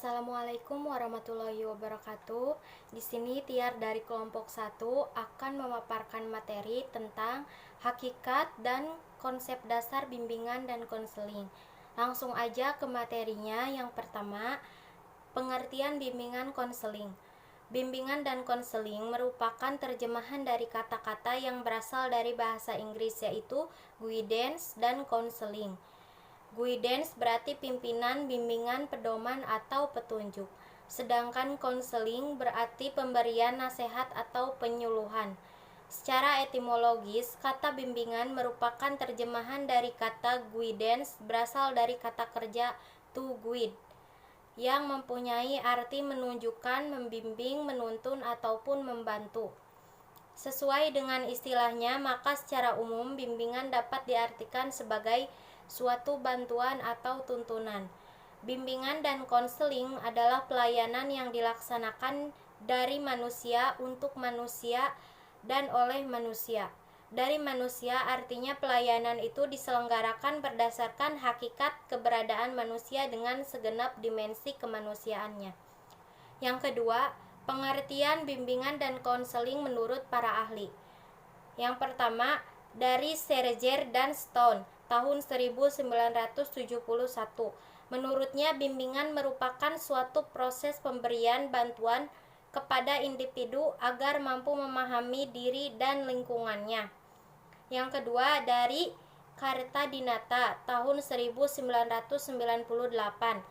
Assalamualaikum warahmatullahi wabarakatuh. Di sini Tiar dari kelompok 1 akan memaparkan materi tentang hakikat dan konsep dasar bimbingan dan konseling. Langsung aja ke materinya. Yang pertama, pengertian bimbingan konseling. Bimbingan dan konseling merupakan terjemahan dari kata-kata yang berasal dari bahasa Inggris, yaitu guidance dan counseling. Guidance berarti pimpinan, bimbingan, pedoman, atau petunjuk. Sedangkan konseling berarti pemberian nasihat atau penyuluhan. Secara etimologis, kata bimbingan merupakan terjemahan dari kata guidance, berasal dari kata kerja to guide, yang mempunyai arti menunjukkan, membimbing, menuntun, ataupun membantu. Sesuai dengan istilahnya, maka secara umum bimbingan dapat diartikan sebagai suatu bantuan atau tuntunan. Bimbingan dan konseling adalah pelayanan yang dilaksanakan dari manusia untuk manusia dan oleh manusia. Dari manusia artinya pelayanan itu diselenggarakan berdasarkan hakikat keberadaan manusia dengan segenap dimensi kemanusiaannya. Yang kedua, pengertian bimbingan dan konseling menurut para ahli. Yang pertama, dari Serger dan Stone tahun 1971. Menurutnya, bimbingan merupakan suatu proses pemberian bantuan kepada individu agar mampu memahami diri dan lingkungannya. Yang kedua, dari Kartadinata tahun 1998,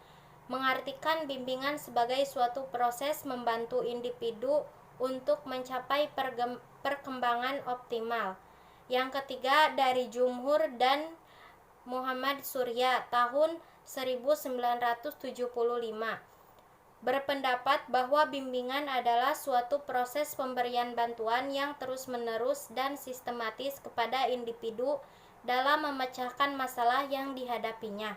mengartikan bimbingan sebagai suatu proses membantu individu untuk mencapai perkembangan optimal. Yang ketiga, dari Jumhur dan Muhammad Surya tahun 1975, berpendapat bahwa bimbingan adalah suatu proses pemberian bantuan yang terus-menerus dan sistematis kepada individu dalam memecahkan masalah yang dihadapinya,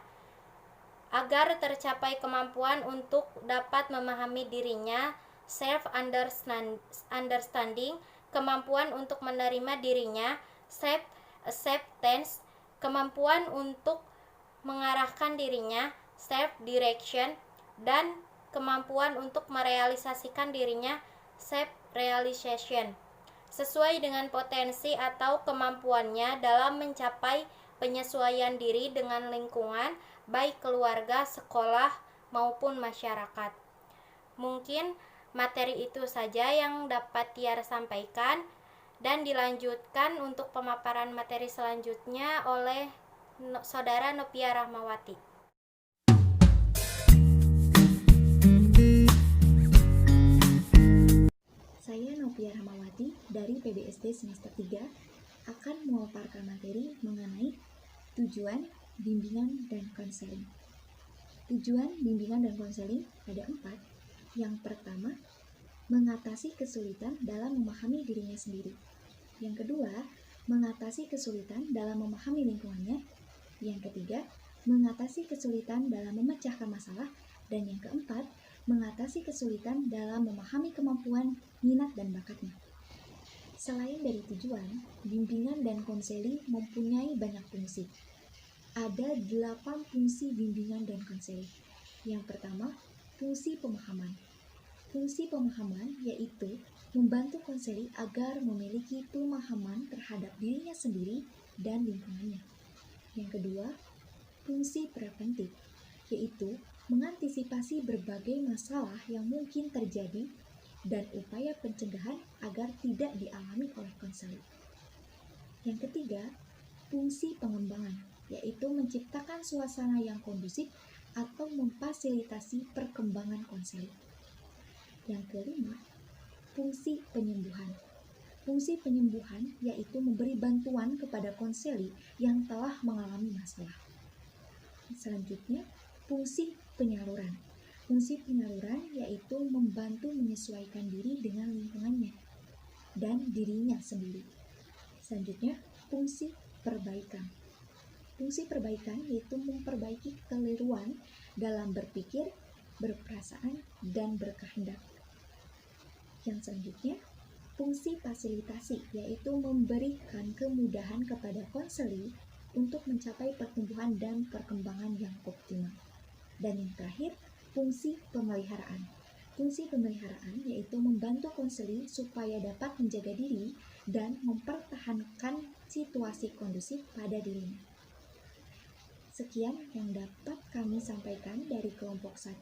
agar tercapai kemampuan untuk dapat memahami dirinya, self-understanding, kemampuan untuk menerima dirinya, self-acceptance, kemampuan untuk mengarahkan dirinya, self-direction, dan kemampuan untuk merealisasikan dirinya, self-realization, sesuai dengan potensi atau kemampuannya dalam mencapai penyesuaian diri dengan lingkungan, baik keluarga, sekolah, maupun masyarakat. Mungkin materi itu saja yang dapat Tiar sampaikan, dan dilanjutkan untuk pemaparan materi selanjutnya oleh Saudara Nopia Rahmawati. Saya Nopia Rahmawati dari PBSD semester 3 akan memaparkan materi mengenai tujuan bimbingan dan konseling. Tujuan bimbingan dan konseling ada 4. Yang pertama, mengatasi kesulitan dalam memahami dirinya sendiri. Yang kedua, mengatasi kesulitan dalam memahami lingkungannya. Yang ketiga, mengatasi kesulitan dalam memecahkan masalah. Dan yang keempat, mengatasi kesulitan dalam memahami kemampuan, minat, dan bakatnya. Selain dari tujuan, bimbingan dan konseling mempunyai banyak fungsi. Ada 8 fungsi bimbingan dan konseling. Yang pertama, fungsi pemahaman. Fungsi pemahaman yaitu membantu konseling agar memiliki pemahaman terhadap dirinya sendiri dan lingkungannya. Yang kedua, fungsi preventif, yaitu mengantisipasi berbagai masalah yang mungkin terjadi dan upaya pencegahan agar tidak dialami oleh konseling. Yang ketiga, fungsi pengembangan, yaitu menciptakan suasana yang kondusif atau memfasilitasi perkembangan konseling. Yang kelima, fungsi penyembuhan. Fungsi penyembuhan yaitu memberi bantuan kepada konseling yang telah mengalami masalah. Selanjutnya, fungsi penyaluran. Fungsi penyaluran yaitu membantu menyesuaikan diri dengan lingkungannya dan dirinya sendiri. Selanjutnya, fungsi perbaikan. Fungsi perbaikan yaitu memperbaiki kekeliruan dalam berpikir, berperasaan, dan berkehendak. Yang selanjutnya, fungsi fasilitasi yaitu memberikan kemudahan kepada konseling untuk mencapai pertumbuhan dan perkembangan yang optimal. Dan yang terakhir, fungsi pemeliharaan. Fungsi pemeliharaan yaitu membantu konseli supaya dapat menjaga diri dan mempertahankan situasi kondusif pada dirinya. Sekian yang dapat kami sampaikan dari kelompok 1.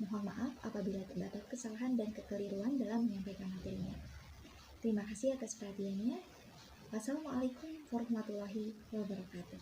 Mohon maaf apabila terdapat kesalahan dan kekeliruan dalam menyampaikan materinya. Terima kasih atas perhatiannya. Wassalamualaikum warahmatullahi wabarakatuh.